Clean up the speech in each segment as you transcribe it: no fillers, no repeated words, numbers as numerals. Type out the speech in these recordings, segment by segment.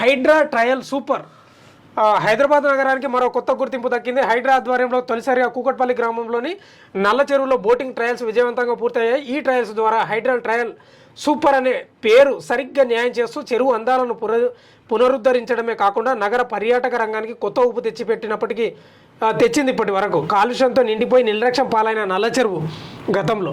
Hydraa trial super. Hyderabad నగరానికి మరో కొత్త గుర్తింపు దక్కింది. హైడ్రా ఆధ్వర్యంలో తొలిసారిగా కూకట్పల్లి గ్రామంలోని నల్ల చెరువులో బోటింగ్ ట్రయల్స్ విజయవంతంగా పూర్తయ్యాయి. ఈ ట్రయల్స్ ద్వారా హైడ్రా ట్రయల్ సూపర్ అనే పేరు సరిగ్గా న్యాయం చేస్తూ చెరువు అందాలను పునరుద్ధరించడమే కాకుండా నగర పర్యాటక రంగానికి కొత్త ఊపు తెచ్చింది ఇప్పటి వరకు. కాలుష్యంతో నిండిపోయి నిర్లక్ష్యం పాలైన నల్ల చెరువు గతంలో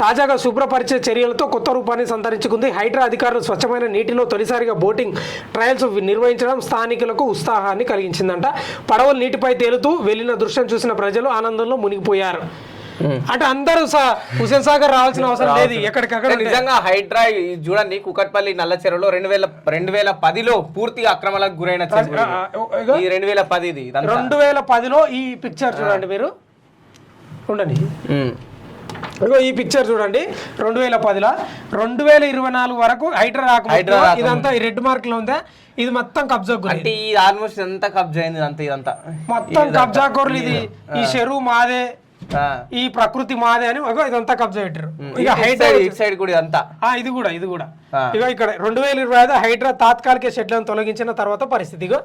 తాజాగా శుభ్రపరిచే చర్యలతో కొత్త రూపాన్ని సంతరించుకుంది. హైడ్రా అధికారులు స్వచ్ఛమైన నీటిలో తొలిసారిగా బోటింగ్ ట్రయల్స్ నిర్వహించడం స్థానికులకు ఉత్సాహాన్ని కలిగించిందంట. పడవలు నీటిపై తేలుతూ వెళ్లిన దృశ్యం చూసిన ప్రజలు ఆనందంలో మునిగిపోయారు. అంటే అందరూ హుసేన్ సాగర్ రావాల్సిన అవసరం లేదు, ఎక్కడికక్కడ. నిజంగా హైడ్రా చూడండి, కుకట్పల్లి నల్ల చెరువులో 2010లో పూర్తిగా అక్రమాలకు గురైన 2010లో ఈ పిక్చర్ చూడండి మీరు, ఉండండి ఈ పిక్చర్ చూడండి. 2010లో 2024 వరకు హైడ్రా రాకుండా ఇదంతా ఈ రెడ్ మార్క్ లో ఉందా, ఇది మొత్తం కబ్జా గురి, ఆల్మోస్ట్ ఎంత కబ్జా అయింది ఇదంతా మొత్తం కబ్జా కోర్లు. ఇది ఈ చెరువు మాదే, ఈ ప్రకృతి మాదే అని ఇదంతా కబ్జా పెట్టారు. ఇక సైడ్ కూడా అంతా ఇది కూడా ఇక ఇక్కడ 2025 హైడ్రా తాత్కాలిక షెడ్లను తొలగించిన తర్వాత పరిస్థితి ఇగో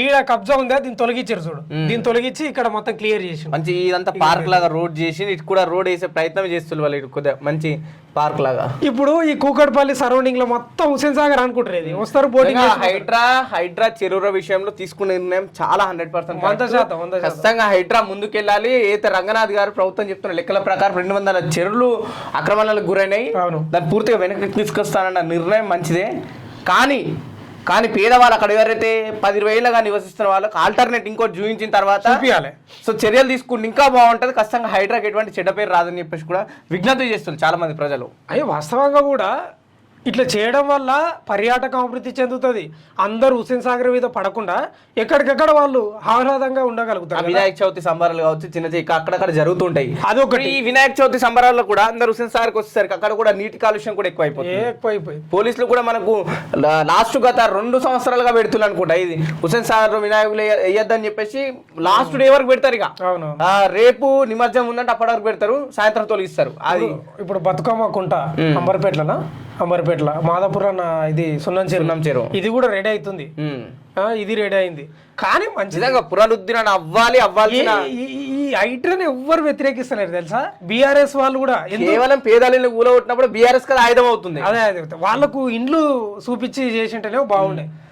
ఈడ కబ్జా ఉందా, దీన్ని తొలగించారు చూడు. దీన్ని తొలగించి ఇక్కడ మొత్తం క్లియర్ చేసి మంచి ఇదంతా పార్క్ లాగా రోడ్ చేసి ఇటు కూడా రోడ్ వేసే ప్రయత్నం చేస్తున్నారు వాళ్ళు. ఇటు కొద్దిగా మంచి పార్క్ లాగా. ఇప్పుడు ఈ కూకట్పల్లి సరౌండింగ్ లో మొత్తం హుసేన్ సాగర్ అనుకుంటారు, ఇది వస్తారు బోటింగ్. హైడ్రా చెరువుల విషయంలో తీసుకునే నిర్ణయం చాలా 100% ఖచ్చితంగా హైడ్రా ముందుకెళ్ళాలి. అయితే రంగనాథ్ గారు ప్రభుత్వం చెప్తున్న లెక్కల ప్రకారం 200 చెరువులు అక్రమాలకు గురైనాయి, దాన్ని పూర్తిగా వెనక్కి తీసుకొస్తానన్న నిర్ణయం మంచిదే. కానీ పేదవాళ్ళు అక్కడ ఎవరైతే 10-20 నివసిస్తున్న వాళ్ళకి ఆల్టర్నేట్ ఇంకోటి చూపించిన తర్వాత సో చర్యలు తీసుకుంటే ఇంకా బాగుంటది. ఖచ్చితంగా హైడ్రాకి ఎటువంటి చెడ్డ పేరు రాదని చెప్పేసి కూడా విజ్ఞప్తి చేస్తున్నారు చాలా మంది ప్రజలు. అయ్యో వాస్తవంగా కూడా ఇట్లా చేయడం వల్ల పర్యాటకం అభివృద్ధి చెందుతుంది. అందరూ హుసేన్ సాగర్ మీద పడకుండా ఎక్కడికెక్కడ వాళ్ళు ఆహ్లాదంగా ఉండగలుగుతారు. వినాయక చవితి సంబరాలు కావచ్చు, చిన్న అక్కడక్కడ జరుగుతుంటాయి. అదొకటి. ఈ వినాయక చవితి సంబరాల్లో కూడా అందరు హుసేన్ సాగర్కి వచ్చేసరికి అక్కడ కూడా నీటి కాలుష్యం కూడా ఎక్కువైపోయింది. పోలీసులు కూడా మనకు లాస్ట్ గత 2 సంవత్సరాలుగా పెడుతున్నారు అనుకుంటా, ఇది హుసేన్ సాగర్ వినాయకులు వేయొద్దని చెప్పేసి లాస్ట్ డే వరకు పెడతారు. ఇక రేపు నిమజ్జనం ఉందంటే అప్పటి వరకు పెడతారు, సాయంత్రం తొలగిస్తారు. అది ఇప్పుడు బతుకమ్మ కుంట అంబర్పేటలో మాదాపురం ఇది సున్నం చెరువు ఇది కూడా రెడీ అవుతుంది, ఇది రెడీ అయింది. కానీ మంచిగా పునరుద్ధరణ అవ్వాలి. ఈ హైడ్రాని ఎవ్వరు వ్యతిరేకిస్తలేరు తెలుసా, బీఆర్ఎస్ వాళ్ళు కూడా. కేవలం పేదలను కూలగొట్టినప్పుడు బీఆర్ఎస్ కదా ఆయుధం అవుతుంది. అదే వాళ్ళకు ఇండ్లు చూపించి చేసింటేనే బాగుండే.